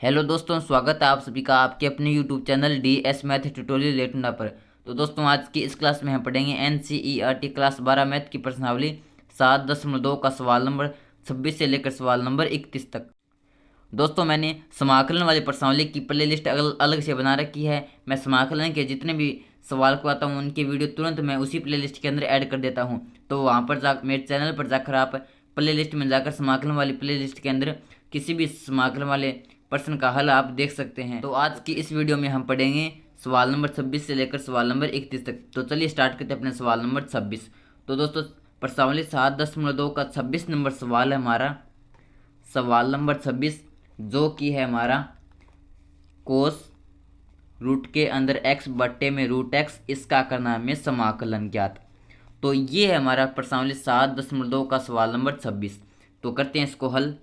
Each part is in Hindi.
हेलो दोस्तों, स्वागत है आप सभी का आपके अपने YouTube channel DS math tutorial लेटुंडा पर। तो दोस्तों, आज की इस क्लास में हम पढ़ेंगे NCERT क्लास 12 मैथ की प्रश्नावली 7.2 का सवाल नंबर 26 से लेकर सवाल नंबर 31 तक। दोस्तों, मैंने समाकलन वाली प्रश्नावली की प्ले लिस्ट अलग से बना रखी है। मैं समाकलन के जितने भी सवाल को आता हूँ उनकी वीडियो तुरंत मैं उसी प्ले लिस्ट के अंदर ऐड कर देता हूँ। तो वहाँ पर मेरे चैनल पर जाकर आप प्ले लिस्ट में जाकर समाकलन वाली प्ले लिस्ट के अंदर किसी भी समाकलन वाले प्रश्न का हल आप देख सकते हैं। तो आज की इस वीडियो में हम पढ़ेंगे सवाल नंबर 26 से लेकर सवाल नंबर 31 तक। तो चलिए स्टार्ट करते हैं अपने सवाल नंबर 26। तो दोस्तों, प्रश्नावली 7.2 का 26 नंबर सवाल है हमारा। सवाल नंबर 26 जो कि है हमारा कोस रूट के अंदर एक्स बट्टे में रूट एक्स, इसका करना हमें समाकलन ज्ञात। तो ये है हमारा प्रश्नावली 7.2 का सवाल नंबर 26। तो करते हैं इसको हल।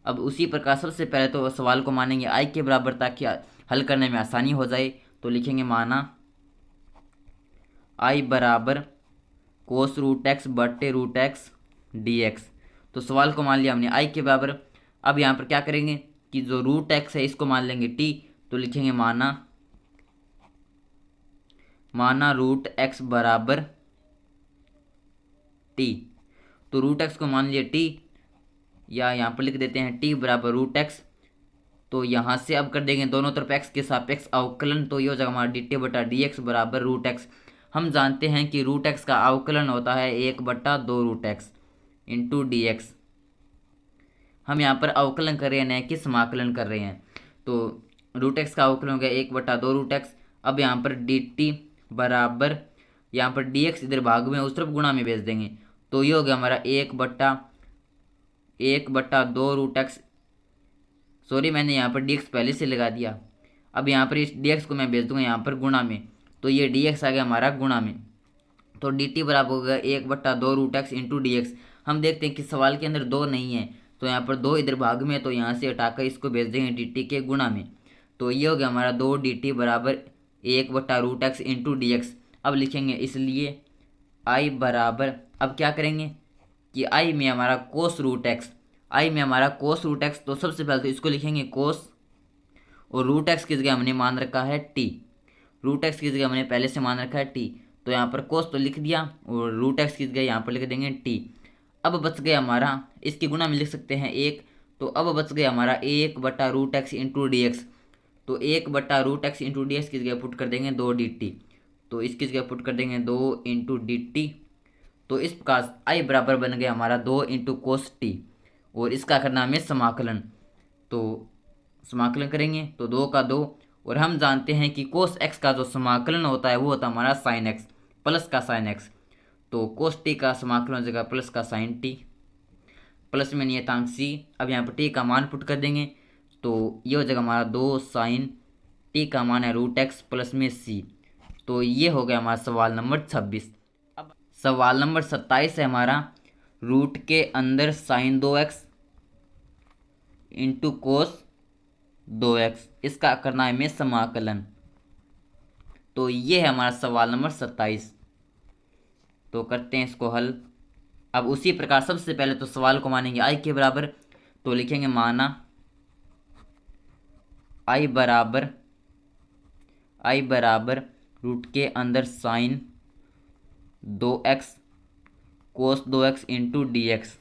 अब उसी प्रकार सबसे पहले तो सवाल को मानेंगे आई के बराबर ताकि हल करने में आसानी हो जाए। तो लिखेंगे माना आई बराबर कोस रूट एक्स बट्टे रूट एक्स डी एक्स। तो सवाल को मान लिया हमने आई के बराबर। अब यहाँ पर क्या करेंगे कि जो रूट एक्स है इसको मान लेंगे टी। तो लिखेंगे माना रूट एक्स बराबर टी। तो रूट एक्स को मान लिया टी, या यहाँ पर लिख देते हैं टी बराबर रूट एक्स। तो यहाँ से अब कर देंगे दोनों तरफ एक्स के सापेक्ष अवकलन। तो ये हो जाएगा हमारा डी टी बटा डी एक्स बराबर रूट एक्स। हम जानते हैं कि रूट एक्स का अवकलन होता है 1/2 root x into d x. हम यहाँ पर अवकलन कर रहे हैं, न कि समाकलन कर रहे हैं। तो रूट एक्स का अवकलन हो गया 1/2 रूट एक्स। अब यहाँ पर डी टी बराबर, यहाँ पर डी एक्स इधर भाग में उस तरफ गुणा में भेज देंगे। तो ये हो गया हमारा 1/2 रूट एक्स। सॉरी, मैंने यहाँ पर डी एक्स पहले से लगा दिया। अब यहाँ पर इस डी एक्स को मैं भेज दूंगा यहाँ पर गुणा में। तो ये डी एक्स आ गया हमारा गुणा में। तो डी टी बराबर हो गया 1/2 root x into d x. हम देखते हैं कि सवाल के अंदर 2 नहीं है, तो यहाँ पर 2 इधर भाग में है, तो यहाँ से हटाकर इसको भेज देंगे डी टी के गुणा में। तो ये हो गया हमारा 2 डी टी बराबर 1/रूट एक्स इंटू डी एक्स। अब लिखेंगे इसलिए आई बराबर, अब क्या करेंगे कि आई में हमारा कोस रूट एक्स, आई में हमारा कोस रूट एक्स। तो सबसे पहले तो इसको लिखेंगे कोस, और रूट एक्स की जगह हमने मान रखा है टी। रूट एक्स की जगह हमने पहले से मान रखा है टी। तो यहाँ पर कोस तो लिख दिया और रूट एक्स की जगह यहाँ पर लिख देंगे टी। अब बच गया हमारा, इसकी गुणा में लिख सकते हैं 1। तो अब बच गया हमारा 1/रूट एक्स इंटू डी एक्स। तो 1/रूट एक्स इंटू डी एक्स की जगह पुट कर देंगे 2 डी टी। तो इसकी जगह पुट कर देंगे 2 इंटू डी टी। तो इस प्रकार आई बराबर बन गया हमारा 2 इंटू कोस टी, और इसका करना हमें समाकलन। तो समाकलन करेंगे तो 2 का 2, और हम जानते हैं कि कोस एक्स का जो समाकलन होता है वो होता है हमारा साइन एक्स प्लस का साइन एक्स। तो कोस टी का समाकलन हो जाएगा प्लस का साइन टी, प्लस में नियतांक सी। अब यहाँ पर टी का मान पुट कर देंगे। तो ये हो जाएगा हमारा 2 साइन टी का मान है रूट एक्स प्लस में सी। तो ये हो गया हमारा सवाल नंबर 26। अब सवाल नंबर 27 है हमारा, रूट के अंदर sign 2x into cos 2x, इसका करना है हमें समाकलन। तो ये है हमारा सवाल नंबर 27। तो करते हैं इसको हल। अब उसी प्रकार सबसे पहले तो सवाल को मानेंगे आई के बराबर। तो लिखेंगे माना आई बराबर रूट के अंदर साइन 2x कोस 2x इंटू डी एक्स।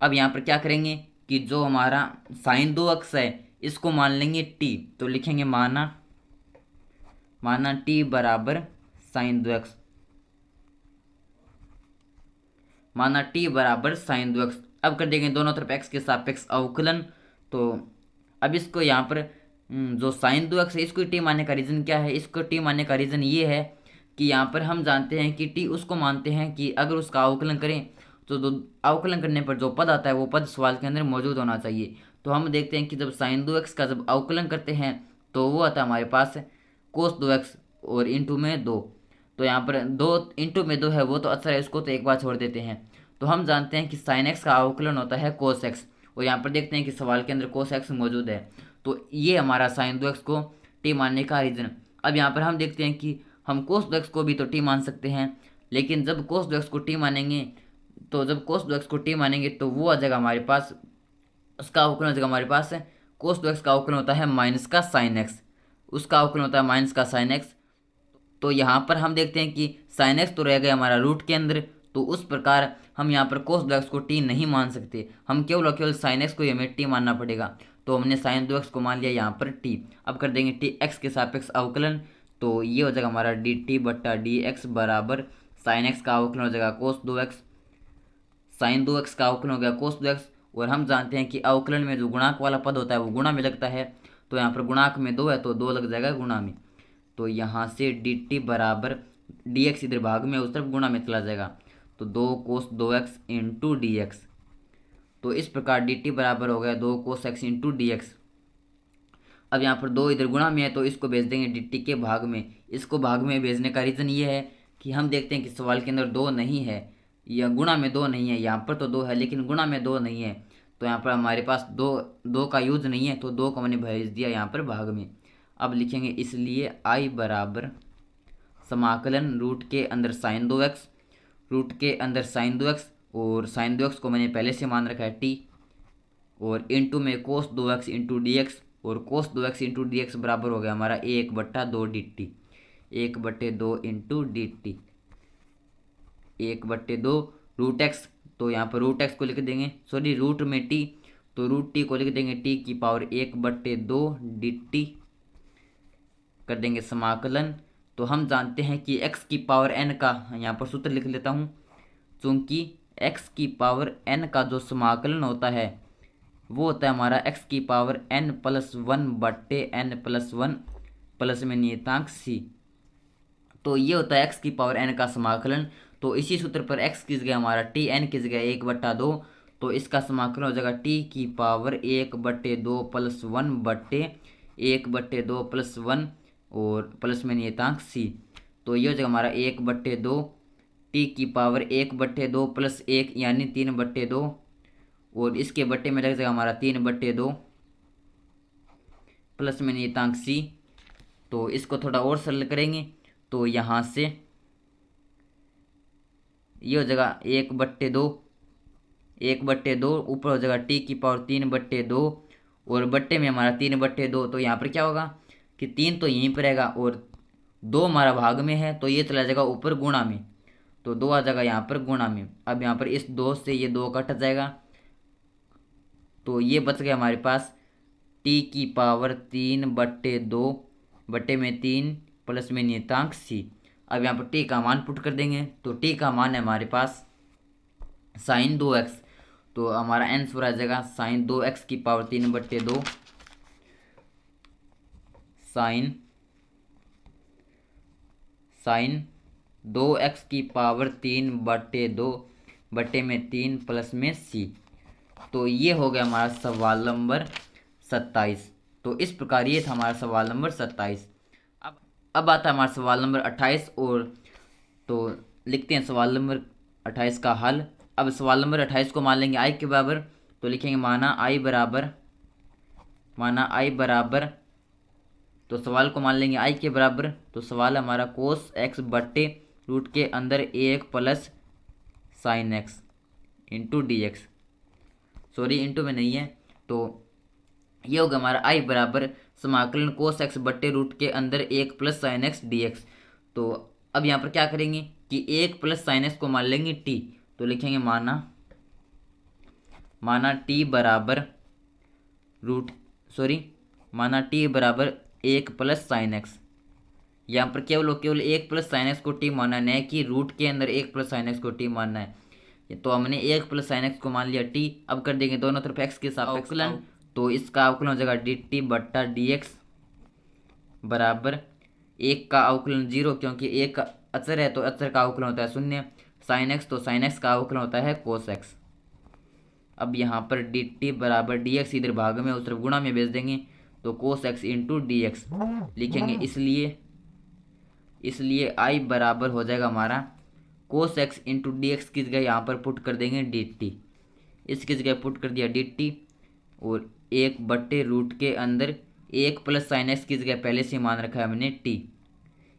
अब यहाँ पर क्या करेंगे कि जो हमारा साइन 2x है इसको मान लेंगे टी। तो लिखेंगे माना टी बराबर साइन 2x, माना टी बराबर साइन 2x। अब कर देंगे दोनों तरफ x के सापेक्ष अवकलन। तो अब इसको यहाँ पर जो साइन 2x है इसको टी मानने का रीज़न क्या है, इसको टी मानने का रीज़न ये है कि यहाँ पर हम जानते हैं कि टी उसको मानते हैं कि अगर उसका अवकलन करें तो अवकलन करने पर जो पद आता है वो पद सवाल के अंदर मौजूद होना चाहिए। तो हम देखते हैं कि जब साइन 2x का जब अवकलन करते हैं तो वो आता है हमारे पास कोस 2x और इंटू में 2। तो यहाँ पर 2 इंटू में 2 है वो तो अच्छा है, उसको तो एक बार छोड़ देते हैं। तो हम जानते हैं कि साइन एक्स का अवकलन होता है कोस एक्स, और यहाँ पर देखते हैं कि सवाल के अंदर कोस एक्स मौजूद है। तो ये हमारा साइन 2x को टी मानने का रीज़न। अब यहाँ पर हम देखते हैं कि हम कोस 2x को भी तो टी मान सकते हैं, लेकिन जब कोस 2x को टी मानेंगे तो वो आ जाएगा हमारे पास, उसका अवकलन हो जाएगा हमारे पास कोस 2x का अवकलन होता है माइनस का साइन एक्स, उसका अवकलन होता है माइनस का साइन एक्स। तो यहाँ पर हम देखते हैं कि साइन एक्स तो रह गया हमारा रूट के अंदर, तो उस प्रकार हम यहाँ पर कोस 2x को टी नहीं मान सकते, हम केवल और केवल साइन एक्स को ही हमें टी मानना पड़ेगा। तो हमने साइन 2x को मान लिया यहाँ पर टी। अब कर देंगे टी एक्स के सापेक्ष अवकलन, तो ये हो जाएगा हमारा डी टी बट्टा डी एक्स बराबर साइन एक्स का अवकलन हो जाएगा कोस 2x, साइन 2x का अवकलन हो गया कोस 2x। और हम जानते हैं कि अवकलन में जो गुणांक वाला पद होता है वो गुणा में लगता है, तो यहाँ पर गुणांक में 2 है तो 2 लग जाएगा गुणा में। तो यहाँ से डी टी बराबर डी एक्स इधर भाग में उस तरफ गुणा में चला जाएगा, तो 2 कोस 2x इंटू डी एक्स। तो इस प्रकार डी टी बराबर हो गया 2 cos x into d x. अब यहाँ पर 2 इधर गुणा में है तो इसको भेज देंगे डी टी के भाग में। इसको भाग में भेजने का रीज़न ये है कि हम देखते हैं कि सवाल के अंदर 2 नहीं है या गुणा में 2 नहीं है, यहाँ पर तो 2 है लेकिन गुणा में 2 नहीं है, तो यहाँ पर हमारे पास 2 का यूज नहीं है, तो 2 को मैंने भेज दिया यहाँ पर भाग में। अब लिखेंगे इसलिए आई बराबर समाकलन रूट के अंदर साइन 2x, रूट के अंदर साइन 2x, और साइन 2x को मैंने पहले से मान रखा है टी, और इंटू में कोस 2x इंटू डी एक्स, और कोस 2x इंटू डी एक्स बराबर हो गया हमारा 1/2 d t, 1/2 into d t, 1/2 root x. तो यहाँ पर रूट एक्स को लिख देंगे, सॉरी रूट में टी, तो रूट टी को लिख देंगे टी की पावर 1/2 डी टी, कर देंगे समाकलन। तो हम जानते हैं कि x की पावर n का, यहाँ पर सूत्र लिख लेता हूँ, चूँकि x की पावर n का जो समाकलन होता है वो होता है हमारा x की पावर n+1/n+1 प्लस में नियतांक c। तो ये होता है x की पावर n का समाकलन। तो इसी सूत्र पर x की जगह हमारा t, n की जगह 1/2, तो इसका समाकलन हो जाएगा t की पावर 1/2 + 1/1/2 + 1 और प्लस में नियतांक c। तो ये हो जाएगा हमारा 1/2 t की पावर 1/2 + 1 यानी 3/2, और इसके बट्टे में लग जाएगा हमारा 3/2 प्लस में नियतांक c। तो इसको थोड़ा और सरल करेंगे तो यहाँ से ये हो जाएगा 1/2 ऊपर हो जाएगा t की पावर 3/2 और बट्टे में हमारा 3/2। तो यहाँ पर क्या होगा कि 3 तो यहीं पर रहेगा और 2 हमारा भाग में है, तो ये चला जाएगा ऊपर गुणा में, तो 2 आ जाएगा यहाँ पर गुणा में। अब यहाँ पर इस 2 से ये 2 कट जाएगा, तो ये बच गया हमारे पास t की पावर 3/2 बट्टे में 3 प्लस में नियतांक c। अब यहाँ पर t का मान पुट कर देंगे, तो t का मान है हमारे पास साइन 2x, तो हमारा आंसर आ जाएगा साइन 2x की पावर 3/2 साइन 2x की पावर 3/2 बट्टे में 3 प्लस में c। तो ये हो गया हमारा सवाल नंबर 27। तो इस प्रकार ये था हमारा सवाल नंबर 27। अब आता है हमारा सवाल नंबर 28, और तो लिखते हैं सवाल नंबर 28 का हल। अब सवाल नंबर 28 को मान लेंगे i के बराबर, तो लिखेंगे माना i बराबर, तो सवाल को मान लेंगे i के बराबर, तो सवाल हमारा कोस x बट्टे रूट के अंदर 1 plus sine x into d x, sorry into में नहीं है, तो ये होगा हमारा i बराबर समाकलन कोस x बट्टे रूट के अंदर 1 plus sine x D x. तो अब यहाँ पर क्या करेंगे कि 1 प्लस साइन एक्स को मान लेंगे t, तो लिखेंगे माना t बराबर माना t बराबर 1 प्लस साइन एक्स। यहाँ पर केवल 1 प्लस साइन एक्स को t मानना है कि रूट के अंदर 1 प्लस साइन एक्स को t मानना है, तो हमने 1 प्लस साइन एक्स को मान लिया t। अब कर देंगे दोनों तरफ x के साथ अवकलन, तो इसका अवकलन हो जाएगा डी टी बट्टा डी एक्स बराबर 1 का अवकलन 0, क्योंकि 1 अचर है तो अचर का अवकलन होता है 0, साइन एक्स तो साइन एक्स का अवकलन होता है कोस एक्स। अब यहाँ पर डी टी बराबर डी एक्स इधर भाग में उस तरफ गुणा में भेज देंगे, तो cos x into d x लिखेंगे, इसलिए आई बराबर हो जाएगा हमारा cos x into d x की जगह यहाँ पर पुट कर देंगे डी टी, इसकी जगह पुट कर दिया डी टी, और 1/रूट के अंदर 1 प्लस साइन एक्स की जगह पहले से मान रखा है हमने t,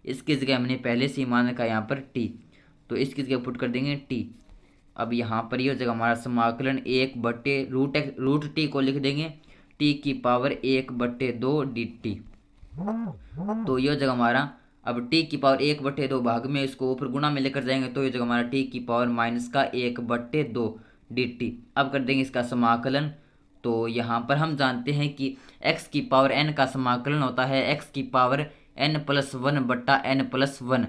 इसकी जगह हमने पहले से मान रखा है यहाँ पर t, तो इसकी जगह पुट कर देंगे t। अब यहाँ पर ये हो जाएगा हमारा समाकलन 1/रूट t को लिख देंगे टी की पावर 1/2 dt। तो ये हो जाएगा हमारा, अब टी की पावर 1/2 भाग में इसको ऊपर गुणा में लेकर जाएंगे तो ये जगह हमारा टी की पावर -1/2 dt। अब कर देंगे इसका समाकलन। तो यहाँ पर हम जानते हैं कि x की पावर n का समाकलन होता है x की पावर n+1/n+1।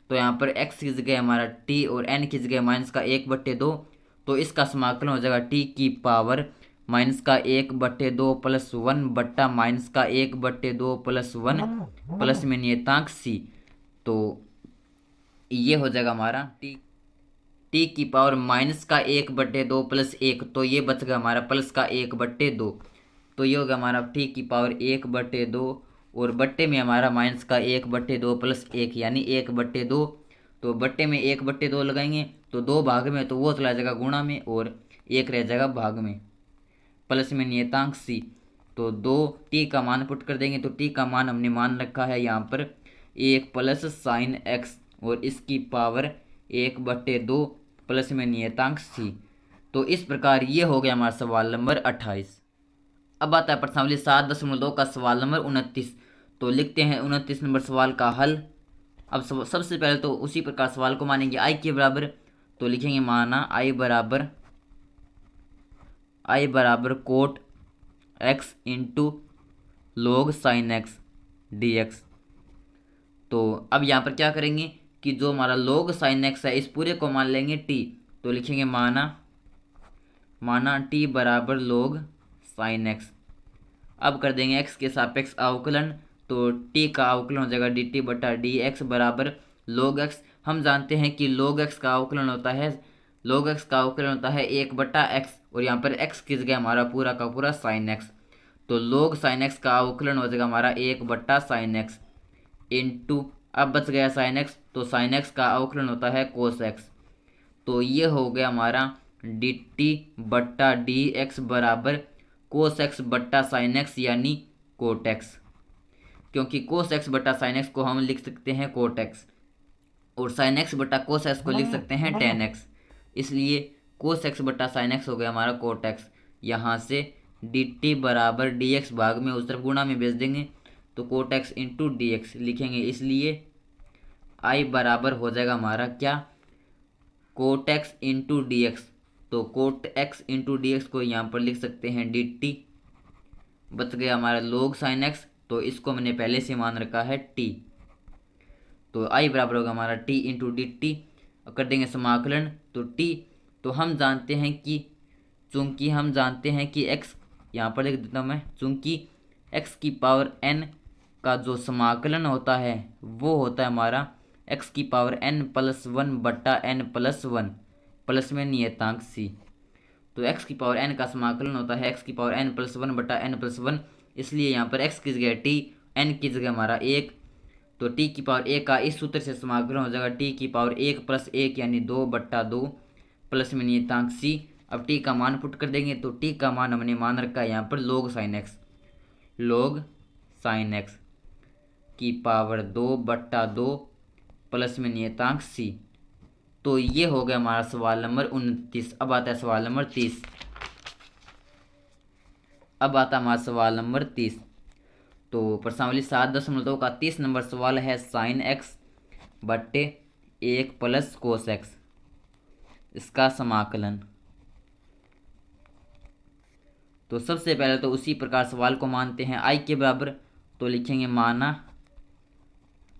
तो यहाँ पर x की जगह हमारा t और n की जगह -1/2। तो इसका समाकलन हो जाएगा t की पावर -1/2 + 1/-1/2 + 1 प्लस में नियतांक c। तो ये हो जाएगा हमारा टी की पावर -1/2 + 1। तो ये बच गया हमारा +1/2। तो ये होगा हमारा टी की पावर 1/2 और बट्टे में हमारा -1/2 + 1 यानी 1/2। तो बट्टे में 1/2 लगाएंगे तो 2 भाग में, तो वो चला जाएगा गुणा में और 1 रह जाएगा भाग में, प्लस में नियतांक c। तो 2 टी का मान पुट कर देंगे। तो टी का मान हमने मान रखा है यहाँ पर 1 + sin x और इसकी पावर 1/2 प्लस में नियतांक c। तो इस प्रकार ये हो गया हमारा सवाल नंबर 28। अब आता है प्रश्नावली 7.2 का सवाल नंबर 29। तो लिखते हैं 29 नंबर सवाल का हल। अब सबसे पहले तो उसी प्रकार सवाल को मानेंगे i के बराबर। तो लिखेंगे माना i बराबर cot x into log sin x dx। तो अब यहाँ पर क्या करेंगे कि जो हमारा log sin x है इस पूरे को मान लेंगे t। तो लिखेंगे माना t बराबर log sin x। अब कर देंगे x के सापेक्ष अवकलन। तो t का अवकलन हो जाएगा dt/dx बराबर log x। हम जानते हैं कि log x का अवकलन होता है 1/x और यहाँ पर x की जगह हमारा पूरा का पूरा sin x। तो log sin x का अवकलन हो जाएगा हमारा 1/sin x इंटू, अब बच गया sin x, तो sin x का अवकलन होता है cos x। तो ये हो गया हमारा dt/dx बराबर cos x बट्टा sin x यानी cot x। क्योंकि cos x बट्टा sin x को हम लिख सकते हैं cot x और sin x बट्टा cos x को लिख सकते हैं tan x, इसलिए cos x बट्टा sin x हो गया हमारा cot x। यहाँ से dt बराबर dx भाग में उस तरफ गुणा में भेज देंगे तो cot x इंटू dx लिखेंगे, इसलिए i बराबर हो जाएगा हमारा क्या cot x इंटू dx। तो cot x इंटू dx को यहाँ पर लिख सकते हैं dt। बच गया हमारा log sin x, तो इसको मैंने पहले से मान रखा है t। तो i बराबर होगा हमारा t इंटू dt। कर देंगे समाकलन। तो t, तो हम जानते हैं कि चूंकि हम जानते हैं कि x, यहाँ पर लिख देता हूँ मैं, चूंकि x की पावर n का जो समाकलन होता है वो होता है हमारा x की पावर n+1/n+1 प्लस में नियतांक c। तो x की पावर n का समाकलन होता है x की पावर n+1/n+1, इसलिए यहाँ पर x की जगह t, n की जगह हमारा 1। तो t की पावर 1 का इस सूत्र से समाकलन हो जाएगा t की पावर 1 + 1 यानी 2/2 प्लस में नियतांक c। अब t का मान पुट कर देंगे। तो t का मान हमने मान रखा है यहाँ पर log sin x की पावर 2/2 प्लस में नियतांक c। तो ये हो गया हमारा सवाल नंबर 29। अब आता है सवाल नंबर 30। अब आता है हमारा सवाल नंबर 30। तो प्रश्नावली 7.2 का 30 नंबर सवाल है sin x बट्टे 1 + cos x, इसका समाकलन। तो सबसे पहले तो उसी प्रकार सवाल को मानते हैं i के बराबर। तो लिखेंगे माना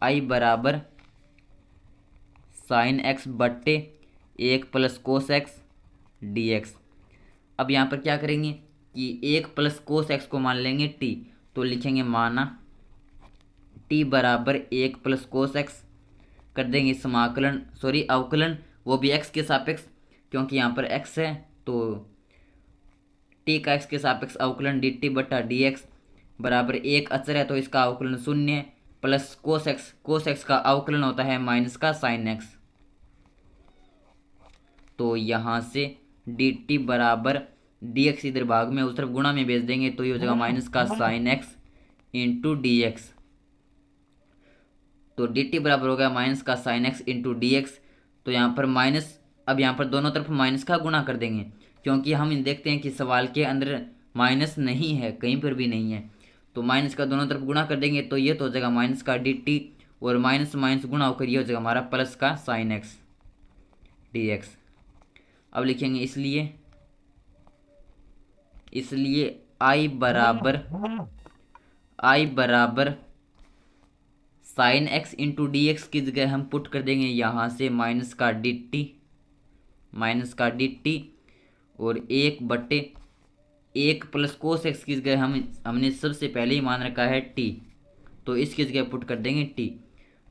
i बराबर sin x बट्टे 1 + cos x dx। अब यहाँ पर क्या करेंगे कि 1 + cos x को मान लेंगे t। तो लिखेंगे माना t बराबर 1 + cos x। कर देंगे समाकलन, अवकलन, वो भी x के सापेक्ष, क्योंकि यहाँ पर x है तो t का x के सापेक्ष अवकलन dt/dx बराबर 1 अचर है तो इसका अवकलन 0 प्लस cos x का अवकलन होता है माइनस का sin x। तो यहाँ से dt बराबर dx इधर भाग में उस तरफ गुणा में भेज देंगे तो ये हो जाएगा माइनस का sin x इंटू dx। तो dt बराबर हो गया माइनस का sin x इंटू dx। तो यहाँ पर माइनस, अब यहाँ पर दोनों तरफ माइनस का गुणा कर देंगे, क्योंकि हम देखते हैं कि सवाल के अंदर माइनस नहीं है, कहीं पर भी नहीं है। तो माइनस का दोनों तरफ गुणा कर देंगे तो ये तो हो जाएगा माइनस का डी टी, और माइनस माइनस गुणा होकर ये हो जाएगा हमारा प्लस का साइन एक्स डी एक्स। अब लिखेंगे इसलिए आई बराबर sine x into d x की जगह हम पुट कर देंगे यहाँ से माइनस का डी टी, और 1/1 प्लस कोस एक्स की जगह हमने सबसे पहले ही मान रखा है टी, तो इसकी जगह पुट कर देंगे टी।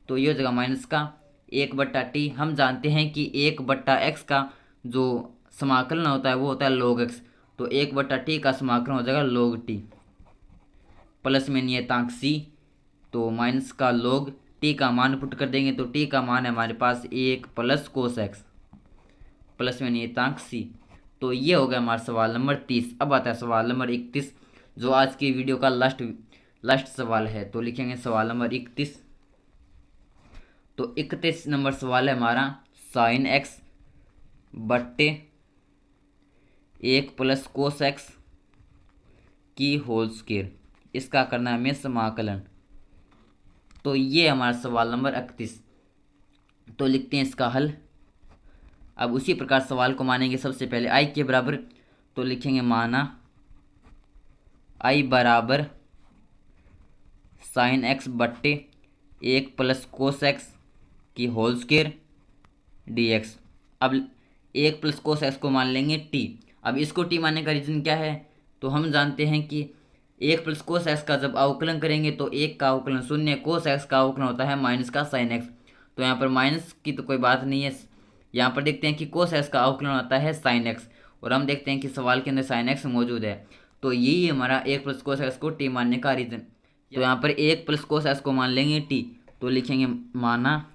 तो ये हो जाएगा माइनस का 1/t। हम जानते हैं कि 1/x का जो समाकलन होता है वो होता है log x, तो 1/t का समाकलन हो जाएगा log t, प्लस में नियतांक c, तो माइनस का log t का मान पुट कर देंगे तो t का मान है हमारे पास 1 प्लस कोस एक्स, प्लस में नियतांक c। तो ये हो गया हमारा सवाल नंबर 30। अब आता है सवाल नंबर 31, जो आज की वीडियो का लास्ट सवाल है। तो लिखेंगे सवाल नंबर 31। तो 31 नंबर सवाल है हमारा साइन एक्स बट्टे 1 प्लस कोस एक्स की होल स्क्वायर, इसका करना है हमें समाकलन। तो ये हमारा सवाल नंबर 31। तो लिखते हैं इसका हल। अब उसी प्रकार सवाल को मानेंगे सबसे पहले आई के बराबर, तो लिखेंगे माना आई बराबर साइन एक्स बट्टे 1 प्लस कोस एक्स की होल स्क्वायर डी एक्स। अब 1 प्लस कोस एक्स को मान लेंगे टी। अब इसको टी मानने का रीज़न क्या है, तो हम जानते हैं कि 1 प्लस कोस एक्स का जब अवकलन करेंगे तो 1 का अवकलन 0, कोस एक्स का अवकलन होता है माइनस का साइन एक्स। तो यहाँ पर माइनस की तो कोई बात नहीं है। यहाँ पर देखते हैं कि कोस एक्स का अवकलन होता है साइन एक्स, और हम देखते हैं कि सवाल के अंदर साइन एक्स मौजूद है। तो यही हमारा 1 प्लस कोस एक्स को टी मानने का रीज़न। तो यहाँ पर 1 प्लस कोस एक्स को मान लेंगे टी, तो लिखेंगे माना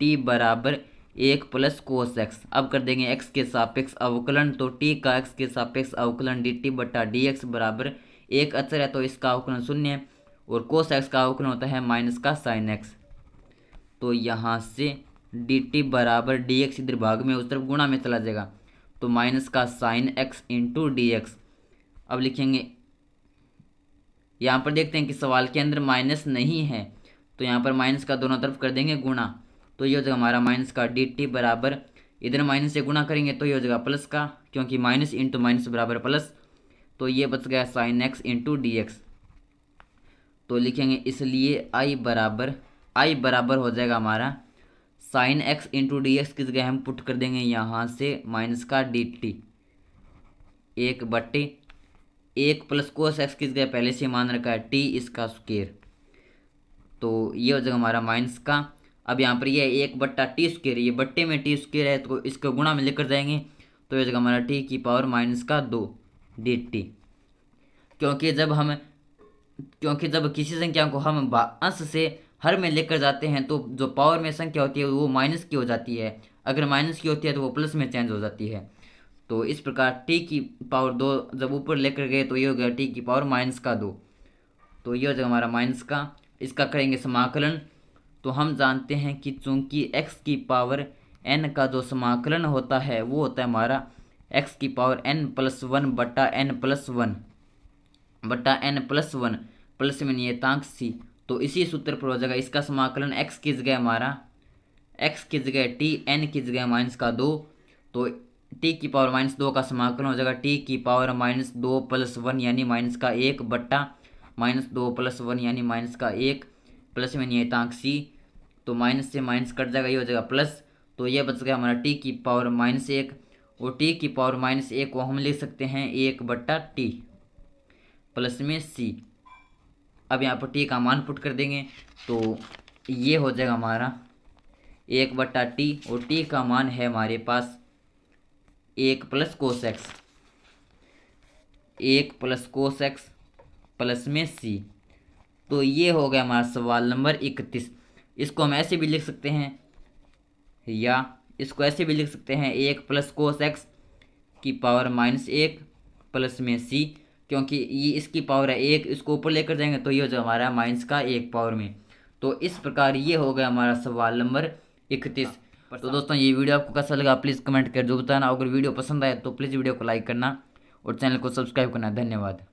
टी बराबर 1 प्लस कोस एक्स। अब कर देंगे एक्स के सापेक्ष अवकलन, तो टी का एक्स के सापेक्ष अवकलन डी टी बटा डी एक्स बराबर 1 अचर है तो इसका अवकलन 0 है, और कोस एक्स का अवकलन होता है माइनस का साइन एक्स। तो यहाँ से डी टी बराबर डी एक्स इधर भाग में उस तरफ गुणा में चला जाएगा, तो माइनस का sine x into d x. अब लिखेंगे यहाँ पर देखते हैं कि सवाल के अंदर माइनस नहीं है, तो यहाँ पर माइनस का दोनों तरफ कर देंगे गुणा, तो ये हो जाएगा हमारा माइनस का डी टी बराबर, इधर माइनस से गुणा करेंगे तो ये हो जाएगा प्लस का, क्योंकि माइनस इंटू माइनस बराबर प्लस, तो ये बच गया sine x into d x. तो लिखेंगे इसलिए आई बराबर हो जाएगा हमारा sine x into d x की जगह हम पुट कर देंगे यहाँ से माइनस का D T 1/1 plus cos x की जगह पहले से मान रखा है टी इसका स्क्वायर, तो ये हो जाएगा हमारा माइनस का। अब यहाँ पर ये 1/t स्क्वायर, ये बट्टे में टी स्क्वायर है तो इसको गुणा में लेकर जाएंगे, तो ये हो जाएगा हमारा टी की पावर माइनस का 2 डी टी। क्योंकि जब किसी संख्या को हम अंश से हर में लेकर जाते हैं तो जो पावर में संख्या होती है वो माइनस की हो जाती है, अगर माइनस की होती है तो वो प्लस में चेंज हो जाती है। तो इस प्रकार टी की पावर 2 जब ऊपर लेकर गए तो ये हो गया टी की पावर माइनस का 2, तो ये हो जाएगा हमारा माइनस का। इसका करेंगे समाकलन, तो हम जानते हैं कि चूंकि x की पावर n का जो समाकलन होता है वो होता है हमारा x की पावर n+1 बटा n+1 प्लस में नियतांक c, तो इसी सूत्र पर हो जाएगा इसका समाकलन x की जगह t, n की जगह माइनस का 2, तो t की पावर -2 का समाकलन हो जाएगा t की पावर -2 + 1 यानी माइनस का 1 बट्टा -2 + 1 यानी माइनस का 1 प्लस में नियतांक c, तो माइनस से माइनस कट जाएगा, ये हो जाएगा प्लस, तो ये बच गया हमारा t की पावर -1, और t की पावर -1 को हम लिख सकते हैं 1/t प्लस में c। अब यहाँ पर t का मान पुट कर देंगे तो ये हो जाएगा हमारा 1/t, और t का मान है हमारे पास 1 प्लस कोस एक्स प्लस में c। तो ये हो गया हमारा सवाल नंबर 31। इसको हम ऐसे भी लिख सकते हैं, या इसको ऐसे भी लिख सकते हैं 1 प्लस कोस एक्स की पावर -1 प्लस में c, क्योंकि ये इसकी पावर है 1, इसको ऊपर लेकर जाएंगे तो ये हो जाएगा हमारा माइनस का 1 पावर में। तो इस प्रकार ये हो गया हमारा सवाल नंबर 31। तो दोस्तों ये वीडियो आपको कैसा लगा प्लीज़ कमेंट कर जो बताना। अगर वीडियो पसंद आए तो प्लीज़ वीडियो को लाइक करना और चैनल को सब्सक्राइब करना। धन्यवाद।